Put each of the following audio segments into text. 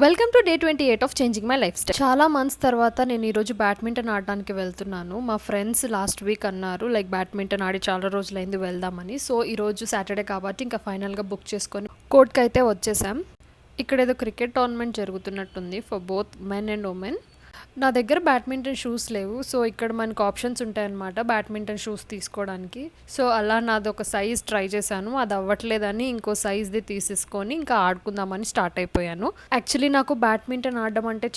Welcome to day 28 of changing my life style. చాలా months తర్వాత నేను ఈరోజు బ్యాడ్మింటన్ ఆడడానికి వెళ్తున్నాను. మా ఫ్రెండ్స్ లాస్ట్ వీక్ అన్నారు లైక్ బ్యాడ్మింటన్ ఆడి చాలా రోజులైంది వెళ్దామని. సో ఈరోజు సాటర్డే కాబట్టి ఇంకా ఫైనల్గా బుక్ చేసుకొని కోర్ట్కి అయితే వచ్చేసాం. ఇక్కడ ఏదో క్రికెట్ టోర్నమెంట్ జరుగుతున్నట్టుంది for both men and women. నా దగ్గర బ్యాడ్మింటన్ షూస్ లేవు. సో ఇక్కడ మనకు ఆప్షన్స్ ఉంటాయన్నమాట బ్యాడ్మింటన్ షూస్ తీసుకోవడానికి. సో అలా నాది ఒక సైజ్ ట్రై చేశాను, అది అవ్వట్లేదని ఇంకో సైజ్ది తీసేసుకొని ఇంకా ఆడుకుందామని స్టార్ట్ అయిపోయాను. యాక్చువల్లీ నాకు బ్యాడ్మింటన్ ఆడడం అంటే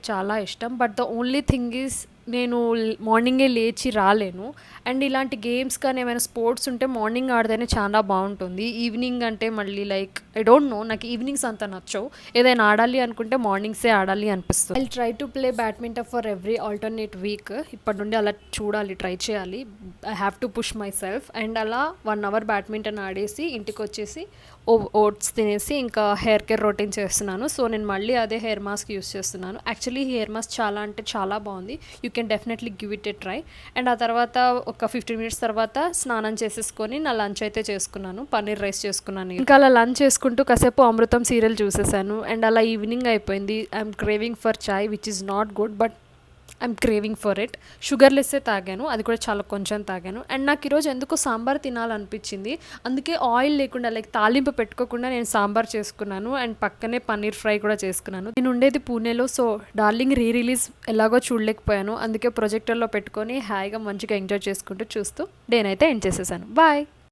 చాలా ఇష్టం. But the only thing is నేను మార్నింగే లేచి రాలేను. అండ్ ఇలాంటి గేమ్స్ కానీ ఏమైనా స్పోర్ట్స్ ఉంటే మార్నింగ్ ఆడితేనే చాలా బాగుంటుంది. ఈవినింగ్ అంటే మళ్ళీ లైక్ ఐ డోంట్ నో, నాకు ఈవినింగ్స్ అంత నచ్చవు. ఏదైనా ఆడాలి అనుకుంటే మార్నింగ్సే ఆడాలి అనిపిస్తుంది. I try to play badminton for every alternate week. ఇప్పటి నుండి అలా చూడాలి, ట్రై చేయాలి. I have to push my self. And అలా 1 అవర్ బ్యాడ్మింటన్ ఆడేసి ఇంటికి వచ్చేసి ఓట్స్ తినేసి ఇంకా హెయిర్ కేర్ రొటీన్ చేస్తున్నాను. సో నేను మళ్ళీ అదే హెయిర్ మాస్క్ యూస్ చేస్తున్నాను. యాక్చువల్లీ హెయిర్ మాస్క్ చాలా బాగుంది. You can definitely give it A try. And ఆ తర్వాత ఒక 15 మినిట్స్ తర్వాత స్నానం చేసేసుకొని నా లంచ్ అయితే చేసుకున్నాను. పన్నీర్ రైస్ చేసుకున్నాను. ఇంకా అలా లంచ్ చేసుకుంటూ కాసేపు అమృతం సీరియల్ చూసేసాను. అండ్ అలా ఈవినింగ్ అయిపోయింది. I'm craving for chai which is not good, but I'm craving for it. షుగర్లెస్సే తాగాను, అది కూడా చాలా కొంచెం తాగాను. అండ్ నాకు ఈరోజు ఎందుకో సాంబార్ తినాలనిపించింది. అందుకే ఆయిల్ లేకుండా లైక్ తాలింపు పెట్టుకోకుండా నేను సాంబార్ చేసుకున్నాను. అండ్ పక్కనే పన్నీర్ ఫ్రై కూడా చేసుకున్నాను. నేను ఉండేది పూణేలో. సో డార్లింగ్ రిలీజ్ ఎలాగో చూడలేకపోయాను. అందుకే ప్రొజెక్టర్లో పెట్టుకొని హాయిగా మంచిగా ఎంజాయ్ చేసుకుంటూ చూస్తూ డేనైతే ఎండ్ చేసేసాను. బాయ్.